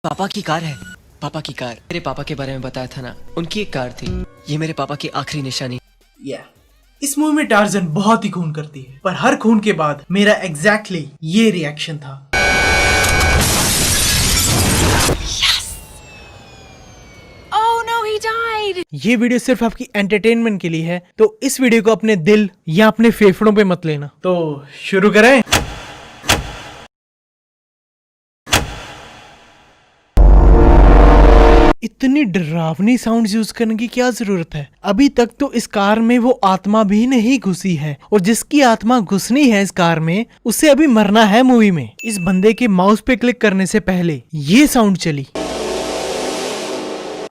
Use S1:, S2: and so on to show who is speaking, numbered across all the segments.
S1: पापा की कार है। पापा की कार। मेरे पापा के बारे में बताया था ना, उनकी एक कार थी। ये मेरे पापा की आखिरी निशानी।
S2: इस मूवी में टार्जन बहुत ही खून करती है, पर हर खून के बाद मेरा एग्जैक्टली ये रिएक्शन था। ये वीडियो सिर्फ आपकी एंटरटेनमेंट के लिए है, तो इस वीडियो को अपने दिल या अपने फेफड़ों पे मत लेना। तो शुरू करें। इतनी डरावनी साउंड यूज करने की क्या जरूरत है? अभी तक तो इस कार में वो आत्मा भी नहीं घुसी है, और जिसकी आत्मा घुसनी है इस कार में उसे अभी मरना है मूवी में। इस बंदे के माउस पे क्लिक करने से पहले ये साउंड चली।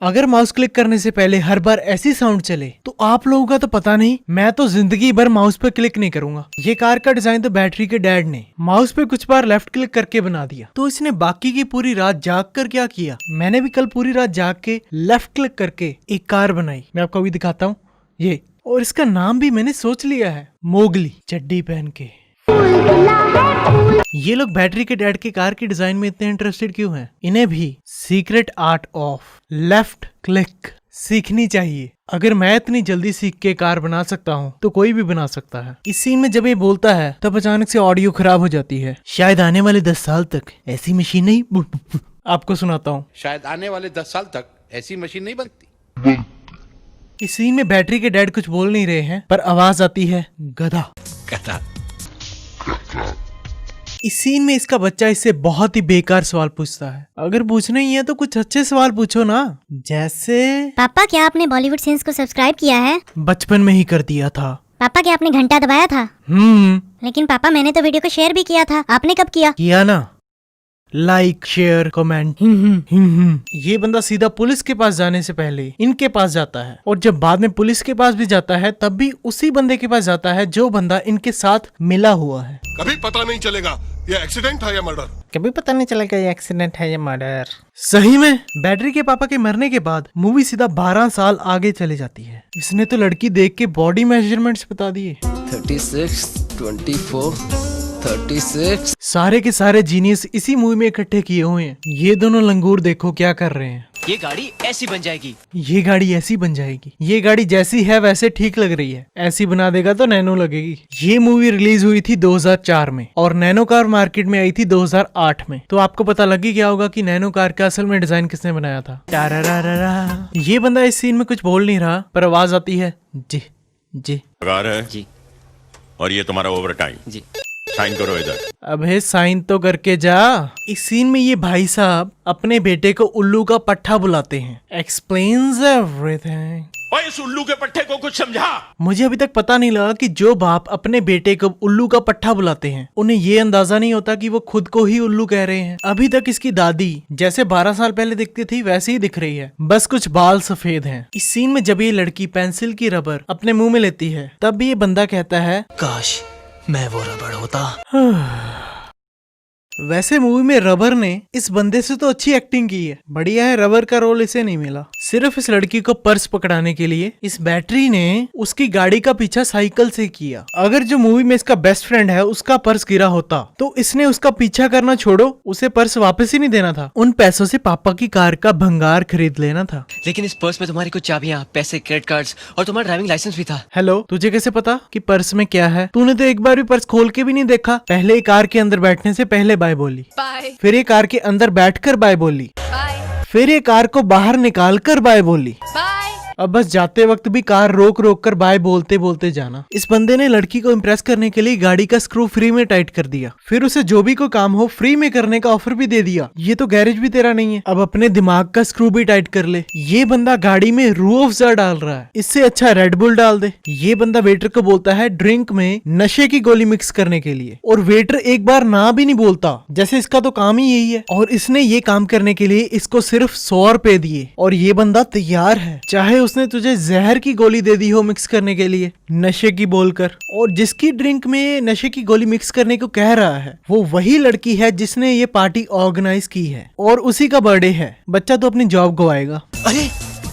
S2: अगर माउस क्लिक करने से पहले हर बार ऐसी साउंड चले तो आप लोगों का तो पता नहीं, मैं तो जिंदगी भर माउस पे क्लिक नहीं करूंगा। ये कार का डिजाइन तो बैटरी के डैड ने माउस पे कुछ बार लेफ्ट क्लिक करके बना दिया, तो इसने बाकी की पूरी रात जाग कर क्या किया? मैंने भी कल पूरी रात जाग के लेफ्ट क्लिक करके एक कार बनाई। मैं आपको अभी दिखाता हूँ ये, और इसका नाम भी मैंने सोच लिया है, मोगली। चड्डी पहन के। ये लोग बैटरी के डैड के कार की डिजाइन में इतने इंटरेस्टेड क्यों हैं? इन्हें भी secret art of left click सीखनी चाहिए। अगर मैं इतनी जल्दी सीख के कार बना सकता हूँ तो कोई भी बना सकता है। इस सीन में जब ये बोलता है तब अचानक से ऑडियो खराब हो जाती है। शायद आने वाले 10 साल तक ऐसी मशीन नहीं आपको सुनाता हूँ।
S3: शायद आने वाले 10 साल तक ऐसी मशीन नहीं बनती।
S2: इस सीन में बैटरी के डैड कुछ बोल नहीं रहे हैं, पर आवाज आती है गधा।
S3: गधा।
S2: इस सीन में इसका बच्चा इससे बहुत ही बेकार सवाल पूछता है। अगर पूछना ही है तो कुछ अच्छे सवाल पूछो ना, जैसे
S4: पापा क्या आपने बॉलीवुड सीन्स को सब्सक्राइब किया है?
S2: बचपन में ही कर दिया था।
S4: पापा क्या आपने घंटा दबाया था? लेकिन पापा मैंने तो वीडियो को शेयर भी किया था, आपने कब किया
S2: ना? Like, share, comment. ये बंदा सीधा पुलिस के पास जाने से पहले इनके पास जाता है, और जब बाद में पुलिस के पास भी जाता है तब भी उसी बंदे के पास जाता है जो बंदा इनके साथ मिला हुआ है।
S5: कभी पता नहीं चलेगा ये एक्सीडेंट है या मर्डर।
S2: कभी पता नहीं चलेगा ये एक्सीडेंट है या मर्डर। सही में बैटरी के पापा के मरने के बाद मूवी सीधा 12 साल आगे चले जाती है। इसने तो लड़की देख के बॉडी मेजरमेंट्स बता दिए।
S1: 36, 24, 36।
S2: सारे के सारे जीनियस इसी मूवी में इकट्ठे किए हुए हैं। ये दोनों लंगूर देखो क्या कर रहे हैं।
S1: ये गाड़ी ऐसी बन जाएगी।
S2: ये गाड़ी ऐसी बन जाएगी। ये गाड़ी जैसी है वैसे ठीक लग रही है, ऐसी बना देगा तो नैनो लगेगी। ये मूवी रिलीज हुई थी 2004 में, और नैनो कार मार्केट में आई थी 2008 में। तो आपको पता लग ही गया होगा कि नैनो कार का असल में डिजाइन किसने बनाया था। ये बंदा इस सीन में कुछ बोल नहीं रहा, पर आवाज आती है जी जी
S1: जी।
S5: और ये तुम्हारा ओवर टाइम
S1: जी।
S5: साइन करो इधर।
S2: अबे साइन तो करके जा। इस सीन में ये भाई साहब अपने बेटे को उल्लू का पट्टा बुलाते हैं। Explains everything.
S5: ओए इस उल्लू के पट्टे को कुछ समझा।
S2: मुझे अभी तक पता नहीं लगा कि जो बाप अपने बेटे को उल्लू का पट्टा बुलाते हैं उन्हें ये अंदाजा नहीं होता कि वो खुद को ही उल्लू कह रहे हैं। अभी तक इसकी दादी जैसे 12 साल पहले दिखती थी वैसे ही दिख रही है, बस कुछ बाल सफेद हैं। इस सीन में जब ये लड़की पेंसिल की रबर अपने मुंह में लेती है तब भी ये बंदा कहता है
S1: काश मैं वो रबड़ होता।
S2: वैसे मूवी में रबर ने इस बंदे से तो अच्छी एक्टिंग की है। बढ़िया है, रबर का रोल इसे नहीं मिला। सिर्फ इस लड़की को पर्स पकड़ाने के लिए इस बैटरी ने उसकी गाड़ी का पीछा साइकिल से किया। अगर जो मूवी में इसका बेस्ट फ्रेंड है उसका पर्स गिरा होता तो इसने उसका पीछा करना छोड़ो, उसे पर्स वापस ही नहीं देना था। उन पैसों से पापा की कार का भंगार खरीद लेना था।
S1: लेकिन इस पर्स में तुम्हारी कुछ चाबियां, पैसे, क्रेडिट कार्ड्स और तुम्हारा ड्राइविंग लाइसेंस भी था।
S2: हेलो, तुझे कैसे पता कि पर्स में क्या है? तूने तो एक बार भी पर्स खोल के भी नहीं देखा। पहले कार के अंदर बैठने से पहले बाय बोली, फिर ये कार के अंदर बैठकर बाय बोली, फिर ये कार को बाहर निकाल कर बाय बोली। अब बस जाते वक्त भी कार रोक रोक कर बाय बोलते बोलते जाना। इस बंदे ने लड़की को इम्प्रेस करने के लिए गाड़ी का स्क्रू फ्री में टाइट कर दिया, फिर उसे जो भी कोई काम हो फ्री में करने का ऑफर भी दे दिया। ये तो गैरेज भी तेरा नहीं है, अब अपने दिमाग का स्क्रू भी टाइट कर ले। ये बंदा गाड़ी में रूह अफ़ज़ा डाल रहा है, इससे अच्छा रेड बुल डाल दे। ये बंदा वेटर को बोलता है ड्रिंक में नशे की गोली मिक्स करने के लिए, और वेटर एक बार ना भी नहीं बोलता, जैसे इसका तो काम ही यही है। और इसने ये काम करने के लिए इसको सिर्फ 100 रुपए दिए, और ये बंदा तैयार है, चाहे उसने तुझे जहर की गोली दे दी हो मिक्स करने के लिए नशे की बोलकर। और जिसकी ड्रिंक में नशे की गोली मिक्स करने को कह रहा है वो वही लड़की है जिसने ये पार्टी ऑर्गेनाइज की है, और उसी का बर्थडे है। बच्चा तो अपनी जॉब गवाएगा।
S1: अरे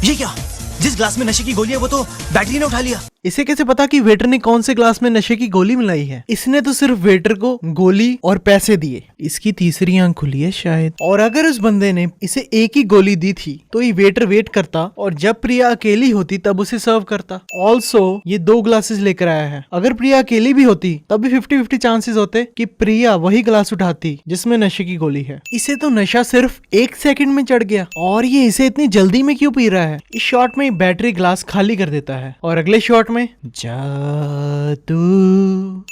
S1: ये क्या?
S6: जिस ग्लास में नशे की गोली है वो तो बैटरी ने उठा लिया।
S2: इसे कैसे पता कि वेटर ने कौन से ग्लास में नशे की गोली मिलाई है? इसने तो सिर्फ वेटर को गोली और पैसे दिए। इसकी तीसरी आंख खुली है शायद। और अगर उस बंदे ने इसे एक ही गोली दी थी तो ये वेटर वेट करता और जब प्रिया अकेली होती तब उसे सर्व करता। ऑल्सो ये 2 ग्लासेस लेकर आया है। अगर प्रिया अकेली भी होती तब भी 50-50 चांसेस होते कि प्रिया वही ग्लास उठाती जिसमें नशे की गोली है। इसे तो नशा सिर्फ 1 सेकंड में चढ़ गया और ये इसे इतनी जल्दी में क्यों पी रहा है? इस शॉट में बैटरी ग्लास खाली कर देता है और अगले शॉट में जादू।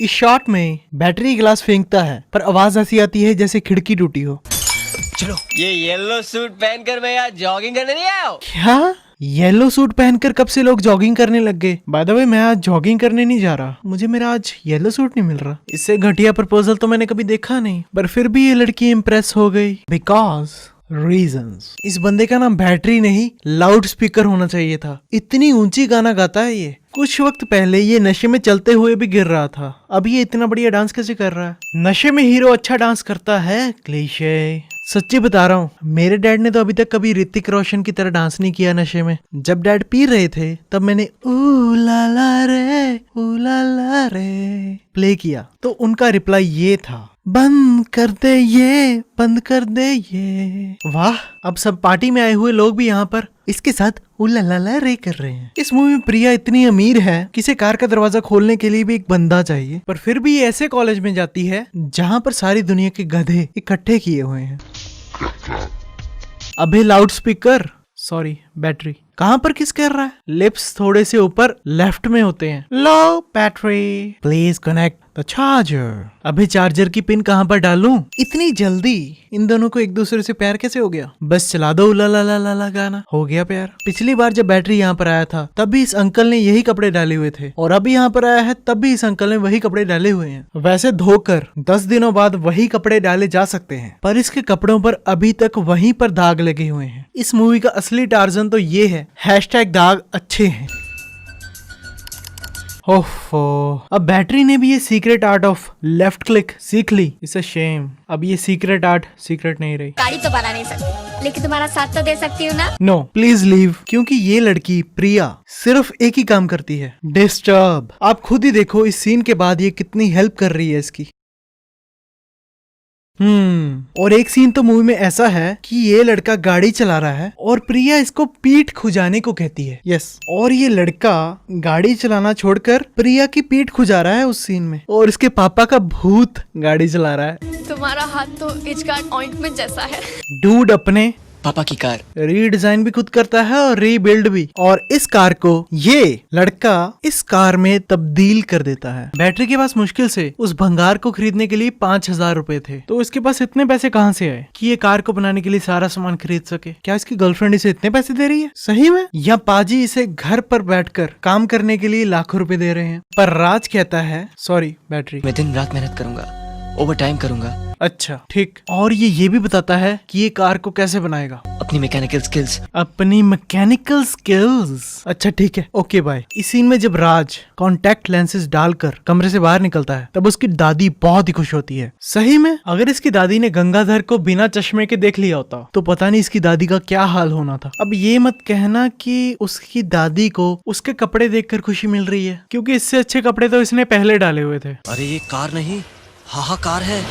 S2: इस शॉट में बैटरी ग्लास फेंकता है पर आवाज ऐसी आती है जैसे खिड़की टूटी हो।
S6: चलो।
S1: ये येलो सूट पहनकर मैं यहाँ जॉगिंग करने नहीं आया हूँ।
S2: क्या? येलो सूट पहनकर कब से लोग जॉगिंग करने लग गए? बाय द वे मैं आज जॉगिंग करने नहीं जा रहा, मुझे मेरा आज येलो सूट नहीं मिल रहा। इससे घटिया प्रपोजल तो मैंने कभी देखा नहीं, पर फिर भी ये लड़की इम्प्रेस हो गई बिकॉज रीजंस। इस बंदे का नाम बैटरी नहीं लाउड स्पीकर होना चाहिए था। इतनी ऊंची गाना गाता है ये। कुछ वक्त पहले ये नशे में चलते हुए भी गिर रहा था, अब ये इतना बढ़िया डांस कैसे कर रहा है? नशे में हीरो अच्छा डांस करता है, क्लीशे। सच्ची बता रहा हूँ, मेरे डैड ने तो अभी तक कभी ऋतिक रोशन की तरह डांस नहीं किया नशे में। जब डैड पी रहे थे तब मैंने ऊ ला ला रे प्ले किया तो उनका रिप्लाई ये था, बंद कर दे ये, बंद कर दे ये। वाह, अब सब पार्टी में आए हुए लोग भी यहाँ पर इसके साथ उला ला ला रे कर रहे हैं। इस मूवी में प्रिया इतनी अमीर है कि इसे कार का दरवाजा खोलने के लिए भी एक बंदा चाहिए, पर फिर भी ये ऐसे कॉलेज में जाती है जहाँ पर सारी दुनिया के गधे इकट्ठे किए हुए हैं। अबे लाउड स्पीकर, सॉरी बैटरी, कहाँ पर किस कर रहा है? लिप्स थोड़े से ऊपर लेफ्ट में होते हैं। Low battery please connect the charger. अभी चार्जर की पिन कहाँ पर डालूं? इतनी जल्दी इन दोनों को एक दूसरे से प्यार कैसे हो गया? बस चला दो ला ला ला ला ला गाना, हो गया प्यार। पिछली बार जब बैटरी यहाँ पर आया था तब भी इस अंकल ने यही कपड़े डाले हुए थे और अभी यहाँ पर आया है तब भी इस अंकल ने वही कपड़े डाले हुए हैं। वैसे धोकर 10 दिनों बाद वही कपड़े डाले जा सकते हैं, पर इसके कपड़ों पर अभी तक वहीं पर दाग लगे हुए हैं। इस मूवी का असली टार्जन तो ये है, हैशटैग दाग अच्छे हैं। ओफो, अब बैटरी ने भी ये secret art of left click सीख ली। It's a shame. अब ये सीक्रेट आर्ट सीक्रेट नहीं रही।
S7: गाड़ी तो बना नहीं सकती लेकिन तुम्हारा साथ तो दे सकती हूँ ना।
S2: नो प्लीज लीव, क्योंकि ये लड़की प्रिया सिर्फ एक ही काम करती है, डिस्टर्ब। आप खुद ही देखो इस सीन के बाद ये कितनी हेल्प कर रही है इसकी। और एक सीन तो मूवी में ऐसा है कि ये लड़का गाड़ी चला रहा है और प्रिया इसको पीठ खुजाने को कहती है। यस, और ये लड़का गाड़ी चलाना छोड़कर प्रिया की पीठ खुजा रहा है उस सीन में, और इसके पापा का भूत गाड़ी चला रहा है।
S7: तुम्हारा हाथ तो इचगार्ड ऑइंटमेंट जैसा है।
S2: डूड अपने
S1: पापा की कार
S2: रीडिजाइन भी खुद करता है और रीबिल्ड भी, और इस कार को ये लड़का इस कार में तब्दील कर देता है। बैटरी के पास मुश्किल से उस भंगार को खरीदने के लिए 5000 रुपए थे, तो इसके पास इतने पैसे कहाँ से आए कि ये कार को बनाने के लिए सारा सामान खरीद सके? क्या इसकी गर्लफ्रेंड इसे इतने पैसे दे रही है सही में, या पाजी इसे घर पर बैठकर काम करने के लिए लाखों रुपए दे रहे हैं? पर राज कहता है, सॉरी बैटरी,
S1: मैं दिन रात मेहनत करूंगा, ओवर टाइम करूंगा।
S2: अच्छा ठीक, और ये भी बताता है कि ये कार को कैसे बनाएगा।
S1: अपनी मैकेनिकल स्किल्स।
S2: अपनी मैकेनिकल स्किल्स, अच्छा ठीक है, ओके बाय। इस सीन में जब राज कॉन्टैक्ट लेंसेज डालकर कमरे से बाहर निकलता है तब उसकी दादी बहुत ही खुश होती है। सही में, अगर इसकी दादी ने गंगाधर को बिना चश्मे के देख लिया होता तो पता नहीं इसकी दादी का क्या हाल होना था। अब ये मत कहना कि उसकी दादी को उसके कपड़े देखकर खुशी मिल रही है, क्योंकि इससे अच्छे कपड़े तो इसने पहले डाले हुए थे।
S6: अरे ये कार नहीं, हाहाकार है।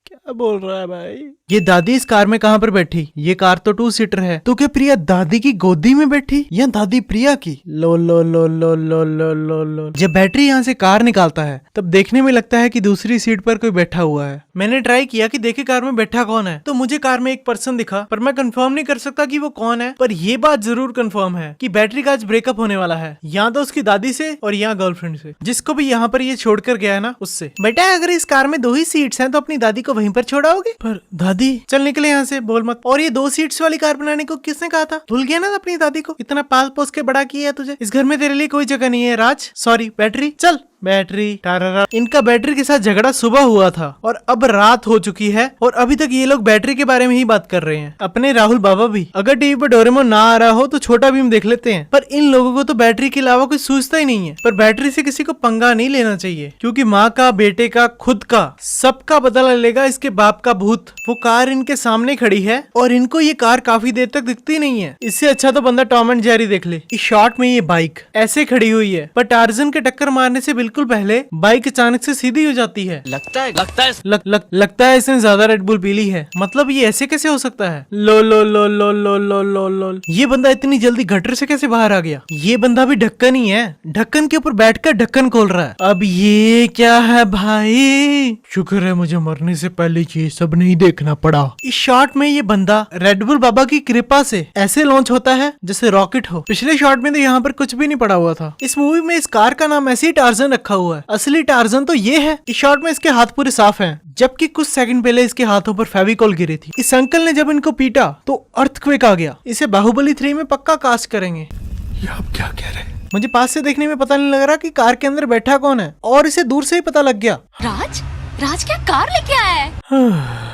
S2: क्या बोल रहा है भाई? ये दादी इस कार में कहाँ पर बैठी? ये कार तो 2 सीटर है, तो क्या प्रिया दादी की गोदी में बैठी या दादी प्रिया की? लो लो लो लो लो लो लो लो। जब बैटरी यहाँ से कार निकालता है तब देखने में लगता है कि दूसरी सीट पर कोई बैठा हुआ है। मैंने ट्राई किया कि देखे कार में बैठा कौन है, तो मुझे कार में एक पर्सन दिखा, पर मैं कंफर्म नहीं कर सकता कि वो कौन है। पर ये बात जरूर कंफर्म है कि बैटरी का आज ब्रेकअप होने वाला है, या तो उसकी दादी से और या गर्लफ्रेंड से, जिसको भी यहाँ पर ये छोड़कर गया है ना उससे। बेटा अगर इस कार में 2 ही सीट्स हैं तो अपनी दादी को वहीं पर छोड़ाओगे? पर दादी चल निकले यहाँ से, बोल मत। और ये 2 सीट्स वाली कार बनाने को किसने कहा था? भूल गया ना अपनी दादी को? इतना पाल पोस के बड़ा किया है तुझे, इस घर में तेरे लिए कोई जगह नहीं है राज। सॉरी बैटरी, चल बैटरी टारा। इनका बैटरी के साथ झगड़ा सुबह हुआ था और अब रात हो चुकी है और अभी तक ये लोग बैटरी के बारे में ही बात कर रहे हैं। अपने राहुल बाबा भी, अगर टीवी पर डोरेमोन ना आ रहा हो तो छोटा भीम देख लेते हैं, पर इन लोगों को तो बैटरी के अलावा कोई सूझता ही नहीं है। पर बैटरी से किसी को पंगा नहीं लेना चाहिए, क्योंकि माँ का, बेटे का, खुद का, सबका बदला लेगा इसके बाप का भूत। वो कार कार इनके सामने खड़ी है और इनको ये कार काफी देर तक दिखती नहीं है। इससे अच्छा तो बंदा टॉम एंड जेरी देख ले। इस शॉट में ये बाइक ऐसे खड़ी हुई है, पर टार्जन के टक्कर मारने से बिल्कुल पहले बाइक अचानक से सीधी हो जाती है। लगता है इसने ज्यादा रेड बुल पी ली है। मतलब ये ऐसे कैसे हो सकता है? लो लो लो लो लो लो लो लो, ये बंदा इतनी जल्दी गटर से कैसे बाहर आ गया? ये बंदा भी ढक्कन ही है, ढक्कन के ऊपर बैठकर ढक्कन खोल रहा है। अब ये क्या है भाई? शुक्र है मुझे मरने से पहले ये सब नहीं देखना पड़ा। इस शॉट में ये बंदा रेड बुल बाबा की कृपा से ऐसे लॉन्च होता है जैसे रॉकेट हो। पिछले शॉट में तो यहाँ पर कुछ भी नहीं पड़ा हुआ था। इस मूवी में इस कार का नाम ऐसे ही टार्जन रखा हुआ है। असली टार्जन तो ये है। इस शॉट में इसके हाथ पूरे साफ हैं, जबकि कुछ सेकंड पहले इसके हाथों पर फेविकॉल गिरी थी। इस अंकल ने जब इनको पीटा तो अर्थक्वेक आ गया। इसे बाहुबली 3 में पक्का कास्ट करेंगे।
S5: ये आप क्या कह रहे हैं?
S2: मुझे पास से देखने में पता नहीं लग रहा कि कार के अंदर बैठा कौन है, और इसे दूर से ही पता लग गया।
S7: राज क्या कार लेके आया है?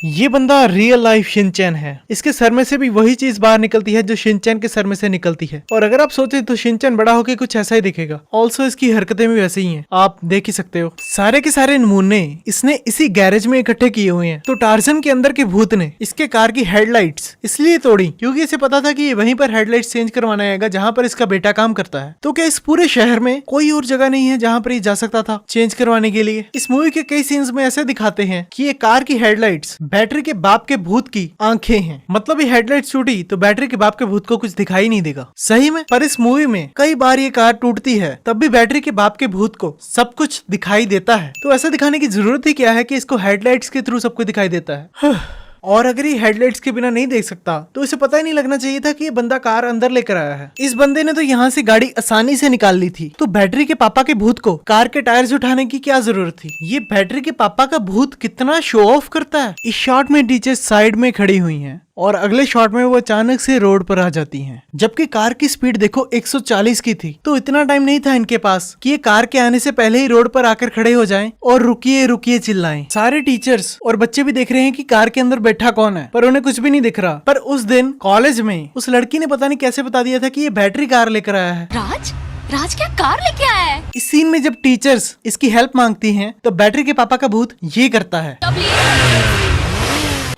S2: ये बंदा रियल लाइफ शिनचैन है। इसके सर में से भी वही चीज बाहर निकलती है जो शिनचैन के सर में से निकलती है। और अगर आप सोचे तो शिनचैन बड़ा होकर कुछ ऐसा ही दिखेगा। ऑल्सो इसकी हरकतें भी वैसे ही हैं, आप देख ही सकते हो। सारे के सारे नमूने इसने इसी गैरेज में इकट्ठे किए हुए हैं। तो टार्जन के अंदर के भूत ने इसके कार की हेडलाइट्स इसलिए तोड़ी क्योंकि इसे पता था कि ये वहीं पर हेडलाइट्स चेंज करवाना आएगा जहाँ पर इसका बेटा काम करता है। तो क्या इस पूरे शहर में कोई और जगह नहीं है जहाँ पर ये जा सकता था चेंज करवाने के लिए? इस मूवी के कई सीन्स में ऐसे दिखाते हैं कि ये कार की हेडलाइट्स बैटरी के बाप के भूत की आंखें हैं। मतलब ये हेडलाइट टूटी तो बैटरी के बाप के भूत को कुछ दिखाई नहीं देगा। सही में, पर इस मूवी में कई बार ये कार टूटती है तब भी बैटरी के बाप के भूत को सब कुछ दिखाई देता है। तो ऐसा दिखाने की जरूरत ही क्या है कि इसको हेडलाइट्स के थ्रू सब कुछ दिखाई देता है। और अगर ये हेडलाइट्स के बिना नहीं देख सकता तो इसे पता ही नहीं लगना चाहिए था कि ये बंदा कार अंदर लेकर आया है। इस बंदे ने तो यहाँ से गाड़ी आसानी से निकाल ली थी। तो बैटरी के पापा के भूत को कार के टायर्स उठाने की क्या जरूरत थी? ये बैटरी के पापा का भूत कितना शो ऑफ करता है। इस शॉट में टीचर्स साइड में खड़ी हुई हैं और अगले शॉट में वो अचानक से रोड पर आ जाती हैं। जबकि कार की स्पीड देखो 140 की थी। तो इतना टाइम नहीं था इनके पास कि ये कार के आने से पहले ही रोड पर आकर खड़े हो जाएं और रुकिए रुकिए चिल्लाएं। सारे टीचर्स और बच्चे भी देख रहे हैं कि कार के अंदर बैठा कौन है, पर उन्हें कुछ भी नहीं दिख रहा। पर उस दिन कॉलेज में उस लड़की ने पता नहीं कैसे बता दिया था कि ये बैटरी कार लेकर आया है।
S7: राज क्या कार लेके आया है?
S2: इस सीन में जब टीचर्स इसकी हेल्प मांगती हैं तो बैटरी के पापा का भूत ये करता है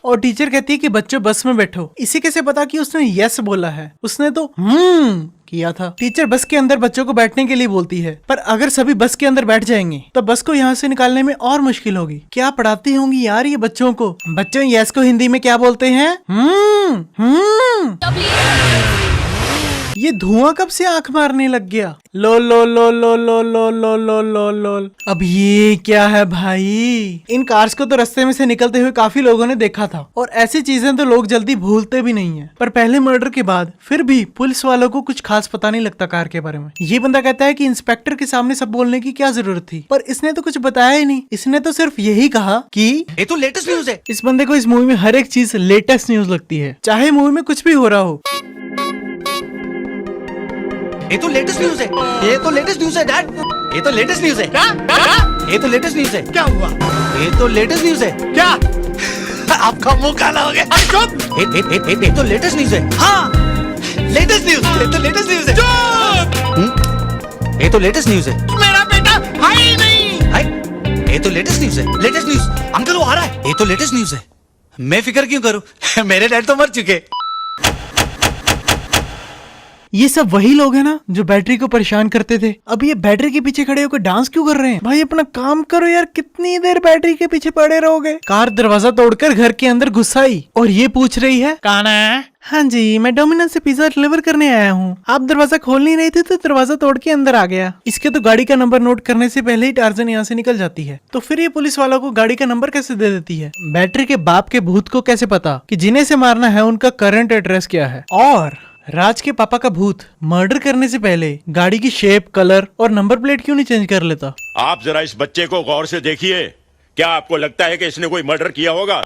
S2: और टीचर कहती है कि बच्चों बस में बैठो। इसे कैसे पता कि उसने यस बोला है? उसने तो किया था। टीचर बस के अंदर बच्चों को बैठने के लिए बोलती है, पर अगर सभी बस के अंदर बैठ जाएंगे तो बस को यहाँ से निकालने में और मुश्किल होगी। क्या पढ़ाती होंगी यार ये बच्चों को? बच्चों यस को हिंदी में क्या बोलते हैं? ये धुआं कब से आंख मारने लग गया? लो लो लो लो लो लो लो लो लो लो। अब ये क्या है भाई? इन कार्स को तो रास्ते में से निकलते हुए काफी लोगों ने देखा था और ऐसी चीजें तो लोग जल्दी भूलते भी नहीं है। पर पहले मर्डर के बाद फिर भी पुलिस वालों को कुछ खास पता नहीं लगता कार के बारे में। ये बंदा कहता है कि इंस्पेक्टर के सामने सब बोलने की क्या जरूरत थी, पर इसने तो कुछ बताया ही नहीं। इसने तो सिर्फ यही कहा कि
S6: ये तो लेटेस्ट न्यूज है।
S2: इस बंदे को इस मूवी में हर एक चीज लेटेस्ट न्यूज लगती है, चाहे मूवी में कुछ भी हो रहा हो।
S6: ये तो लेटेस्ट न्यूज है। ये तो लेटेस्ट न्यूज है डैड। ये तो लेटेस्ट न्यूज है। ये तो लेटेस्ट न्यूज है।
S3: क्या हुआ?
S6: ये तो लेटेस्ट न्यूज है।
S3: क्या?
S6: आपका मुंह काला हो गया।
S3: चुप!
S6: ये तो लेटेस्ट न्यूज है। हाँ, लेटेस्ट न्यूज। ये तो लेटेस्ट न्यूज है। ये तो लेटेस्ट न्यूज है।
S3: मेरा बेटा है ही नहीं।
S6: हाय, ये तो लेटेस्ट न्यूज है। Latest news. अंकल वो आ रहा है। ये तो लेटेस्ट न्यूज है। मैं फिक्र क्यों करूं? मेरे डैड तो मर चुके।
S2: ये सब वही लोग हैं ना जो बैटरी को परेशान करते थे। अब ये बैटरी के पीछे खड़े होकर डांस क्यों कर रहे हैं? भाई अपना काम करो यार, कितनी देर बैटरी के पीछे पड़े रहोगे? कार दरवाजा तोड़कर घर के अंदर घुस आई और ये पूछ रही है कौन है? हाँ जी, मैं डोमिनोज से पिज्जा डिलीवर करने आया हूँ। आप दरवाजा खोल नहीं रहे थे तो दरवाजा तोड़ के अंदर आ गया। इसके तो गाड़ी का नंबर नोट करने से पहले ही टार्जन यहाँ से निकल जाती है। तो फिर ये पुलिस वालों को गाड़ी का नंबर कैसे दे देती है? बैटरी के बाप के भूत को कैसे पता कि जिन्हें से मारना है उनका करंट एड्रेस क्या है? और राज के पापा का भूत मर्डर करने से पहले गाड़ी की शेप, कलर और नंबर प्लेट क्यों नहीं चेंज कर लेता?
S5: आप जरा इस बच्चे को गौर से देखिए। क्या आपको लगता है कि इसने कोई मर्डर किया होगा?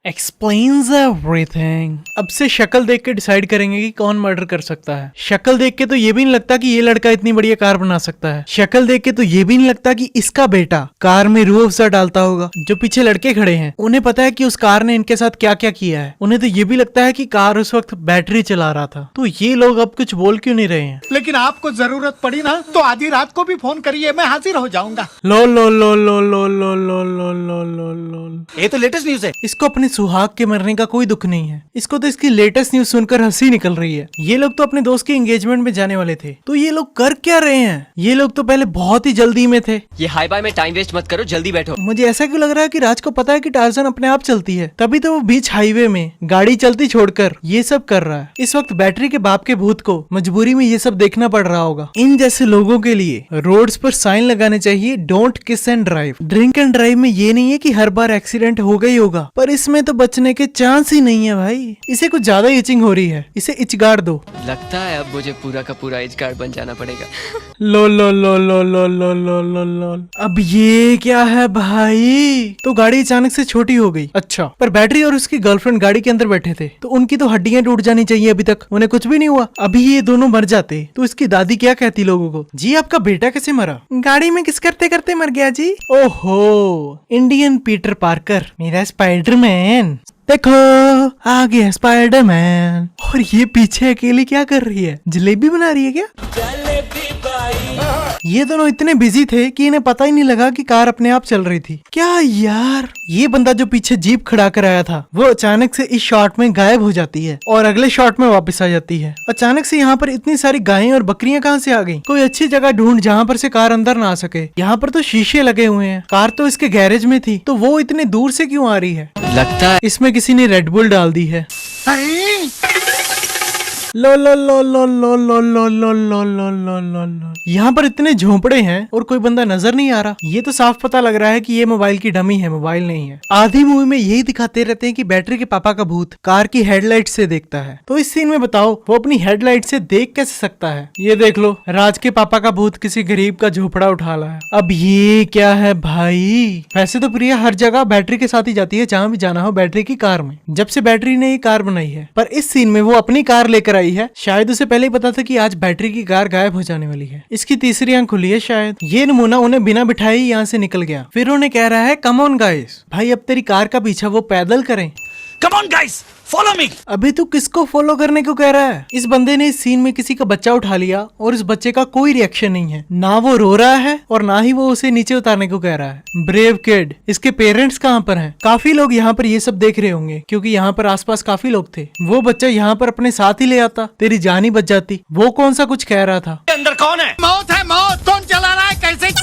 S2: Explains everything. अब से शक्ल देख के डिसाइड करेंगे कि कौन मर्डर कर सकता है। शक्ल देख के तो ये भी नहीं लगता कि ये लड़का इतनी बढ़िया कार बना सकता है। शक्ल देख के तो ये भी नहीं लगता कि इसका बेटा कार में रूह अफ़ज़ा डालता होगा। जो पीछे लड़के खड़े हैं उन्हें पता है कि उस कार ने इनके साथ क्या क्या किया है। उन्हें तो ये भी लगता है कि कार उस वक्त बैटरी चला रहा था। तो ये लोग अब कुछ बोल क्यों नहीं रहे हैं?
S8: लेकिन आपको जरूरत पड़ी ना तो आधी रात को भी फोन करिए, मैं हाजिर हो जाऊंगा।
S2: लो लो लो लो लो लो लो लो लो लो लो।
S6: ये तो लेटेस्ट न्यूज है।
S2: इसको अपने सुहाग के मरने का कोई दुख नहीं है। इसको तो इसकी लेटेस्ट न्यूज सुनकर हंसी निकल रही है। ये लोग तो अपने दोस्त के एंगेजमेंट में जाने वाले थे, तो ये लोग कर क्या रहे हैं? ये लोग तो पहले बहुत ही जल्दी में थे।
S1: ये हाई बाय में टाइम वेस्ट मत करो, जल्दी बैठो।
S2: मुझे ऐसा क्यों लग रहा है कि राज को पता है कि टार्जन अपने आप चलती है, तभी तो वो बीच हाईवे में गाड़ी चलती छोड़कर ये सब कर रहा है। इस वक्त बैटरी के बाप के भूत को मजबूरी में ये सब देखना पड़ रहा होगा। इन जैसे लोगों के लिए रोड्स पर साइन लगाने चाहिए, डोंट किस and drive. Drink and drive में ये नहीं है कि हर बार एक्सीडेंट होगा ही होगा, पर इसमें तो बचने के चांस ही नहीं है भाई। इसे कुछ ज्यादा इचिंग हो रही है, इसे इचगाड़ दो।
S1: लगता है अब मुझे पूरा का पूरा एज कार्ड बन जाना पड़ेगा।
S2: लो लो लो लो लो लो लो लो लो। अब ये क्या है भाई? तो गाड़ी अचानक से छोटी हो गई। अच्छा, पर बैटरी और उसकी गर्लफ्रेंड गाड़ी के अंदर बैठे थे, तो उनकी तो हड्डियां टूट जानी चाहिए। अभी तक उन्हें कुछ भी नहीं हुआ। अभी ये दोनों मर जाते तो इसकी दादी क्या कहती लोगों को? जी आपका बेटा कैसे मरा? गाड़ी में किस करते करते मर गया जी। ओहो, इंडियन पीटर पार्कर, मेरा स्पाइडरमैन। देखो आ गया स्पाइडरमैन। और ये पीछे अकेली क्या कर रही है? जलेबी बना रही है क्या? ये दोनों इतने बिजी थे कि इन्हें पता ही नहीं लगा कि कार अपने आप चल रही थी। क्या यार, ये बंदा जो पीछे जीप खड़ा कर आया था वो अचानक से इस शॉट में गायब हो जाती है और अगले शॉट में वापस आ जाती है। अचानक से यहाँ पर इतनी सारी गायें और बकरियां कहाँ से आ गई? कोई अच्छी जगह ढूंढ जहाँ पर से कार अंदर ना आ सके। यहाँ पर तो शीशे लगे हुए हैं, कार तो इसके गैरेज में थी, तो वो इतने दूर से क्यों आ रही है?
S1: लगता है
S2: इसमें किसी ने रेड बुल डाल दी है। लो लो लो लो लो लो लो लो लो लो लो लो। यहाँ पर इतने झोंपड़े हैं और कोई बंदा नजर नहीं आ रहा। ये तो साफ पता लग रहा है कि ये मोबाइल की डमी है, मोबाइल नहीं है। आधी मूवी में यही दिखाते रहते हैं कि बैटरी के पापा का भूत कार की हेडलाइट से देखता है, तो इस सीन में बताओ वो अपनी हेडलाइट से देख कैसे सकता है? ये देख लो, राज के पापा का भूत किसी गरीब का झोपड़ा उठा रहा है। अब ये क्या है भाई? वैसे तो प्रिया हर जगह बैटरी के साथ ही जाती है, जहाँ भी जाना हो बैटरी की कार में, जब से बैटरी ने ये कार बनाई है। पर इस सीन में वो अपनी कार लेकर आई है। शायद उसे पहले ही पता था कि आज बैटरी की कार गायब हो जाने वाली है। इसकी तीसरी आंख खुली है शायद। ये नमूना उन्हें बिना बिठाए ही यहाँ से निकल गया। फिर उन्हें कह रहा है कम ऑन गाइस, भाई अब तेरी कार का पीछा वो पैदल करें।
S6: Come on guys, follow me.
S2: अभी तू किसको फॉलो करने को कह रहा है? इस बंदे ने इस सीन में किसी का बच्चा उठा लिया और इस बच्चे का कोई रिएक्शन नहीं है। ना वो रो रहा है और ना ही वो उसे नीचे उतारने को कह रहा है। Brave kid. इसके पेरेंट्स कहाँ पर हैं? काफी लोग यहाँ पर ये सब देख रहे होंगे क्योंकि यहाँ पर आसपास काफी लोग थे। वो बच्चा यहाँ पर अपने साथ ही ले आता, तेरी जान ही बच जाती। वो कौन सा कुछ कह रहा था?
S6: अंदर कौन है?
S8: मौत है मौत, कौन चला रहा है, कैसे?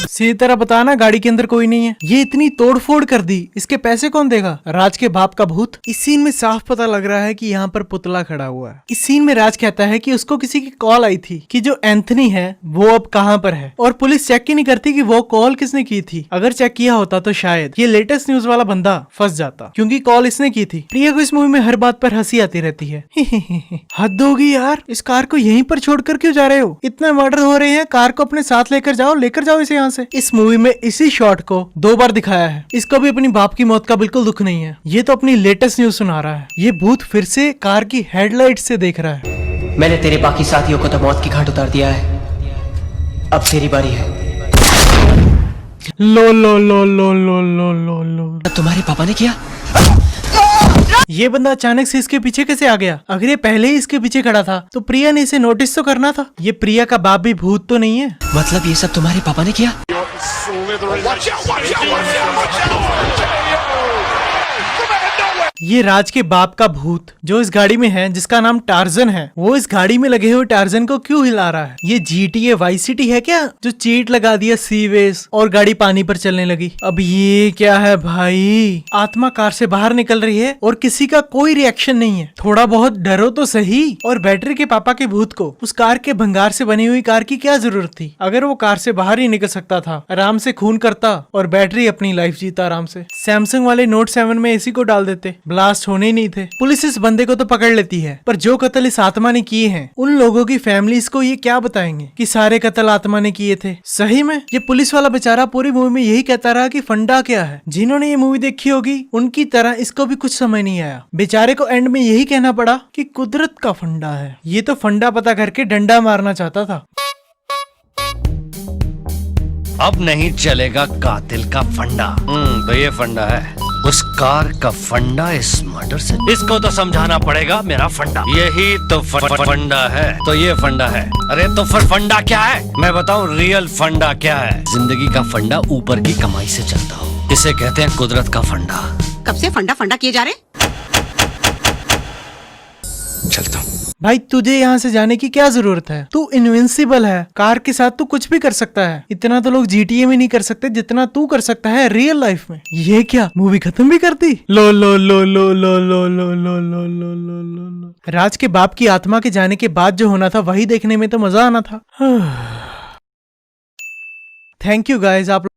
S2: सीधी तरह बताना, गाड़ी के अंदर कोई नहीं है। ये इतनी तोड़फोड़ कर दी, इसके पैसे कौन देगा? राज के बाप का भूत। इस सीन में साफ पता लग रहा है कि यहाँ पर पुतला खड़ा हुआ है। इस सीन में राज कहता है कि उसको किसी की कॉल आई थी कि जो एंथनी है वो अब कहाँ पर है, और पुलिस चेक ही नहीं करती कि वो कॉल किसने की थी। अगर चेक किया होता तो शायद ये लेटेस्ट न्यूज वाला बंदा फंस जाता, क्योंकि कॉल इसने की थी। प्रिया को इस मूवी में हर बात पर हंसी आती रहती है। हद होगी यार, इस कार को यहीं पर छोड़कर क्यों जा रहे हो? इतने मर्डर हो रहे हैं, कार को अपने साथ लेकर जाओ इसे यहाँ से। इस मूवी में इसी शॉट को 2 बार दिखाया है। इसको भी अपनी बाप की मौत का बिल्कुल दुख नहीं है। ये तो अपनी लेटेस्ट न्यूज सुना रहा है। ये भूत फिर से कार की हेडलाइट से देख रहा है।
S1: मैंने तेरे बाकी साथियों को तो मौत की घाट उतार दिया है, अब तेरी बारी है।
S2: लो लो लो लो लो लो लो लो।
S1: तुम्हारे पापा ने किया?
S2: ये बंदा अचानक से इसके पीछे कैसे आ गया? अगर ये पहले ही इसके पीछे खड़ा था तो प्रिया ने इसे नोटिस तो करना था। ये प्रिया का बाप भी भूत तो नहीं है?
S1: मतलब ये सब तुम्हारे पापा ने किया?
S2: ये राज के बाप का भूत जो इस गाड़ी में है, जिसका नाम टार्जन है, वो इस गाड़ी में लगे हुए टार्जन को क्यों हिला रहा है? ये GTA वाइस सिटी है क्या, जो चीट लगा दिया सीवेज और गाड़ी पानी पर चलने लगी? अब ये क्या है भाई? आत्मा कार से बाहर निकल रही है और किसी का कोई रिएक्शन नहीं है। थोड़ा बहुत डरो तो सही। और बैटरी के पापा के भूत को उस कार के भंगार से बनी हुई कार की क्या जरूरत थी? अगर वो कार से बाहर ही निकल सकता था, आराम से खून करता और बैटरी अपनी लाइफ जीता आराम से। सैमसंग वाले Note 7 में इसी को डाल देते। ब्लास्ट होने ही नहीं थे। पुलिस इस बंदे को तो पकड़ लेती है, पर जो कत्ल इस आत्मा ने किए हैं उन लोगों की फैमिलीज को ये क्या बताएंगे कि सारे कत्ल आत्मा ने किए थे। सही में ये पुलिस वाला बेचारा पूरी मूवी में यही कहता रहा कि फंडा क्या है। जिन्होंने ये मूवी देखी होगी उनकी तरह इसको भी कुछ समझ नहीं आया। बेचारे को एंड में यही कहना पड़ा कि कुदरत का फंडा है। ये तो फंडा पता करके डंडा मारना चाहता था।
S6: अब नहीं चलेगा कातिल का फंडा। तो ये फंडा है, उस कार का फंडा, इस मर्डर से। इसको तो समझाना पड़ेगा मेरा फंडा। यही तो फंडा है, तो ये फंडा है। अरे तो फिर फंडा क्या है? मैं बताऊं रियल फंडा क्या है। जिंदगी का फंडा ऊपर की कमाई से चलता हो, इसे कहते हैं कुदरत का फंडा।
S9: कब से फंडा फंडा किए जा रहे?
S6: चलता हूँ।
S2: भाई तुझे यहाँ से जाने की क्या जरूरत है? तू इनविंसिबल है। कार के साथ तू कुछ भी कर सकता है। इतना तो लोग GTA में नहीं कर सकते जितना तू कर सकता है रियल लाइफ में। ये क्या मूवी खत्म भी कर दी? लो लो लो लो लो लो लो लो लो लो लो लो। राज के बाप की आत्मा के जाने के बाद जो होना था वही देखने में तो मजा आना था। थैंक यू गाइज, आप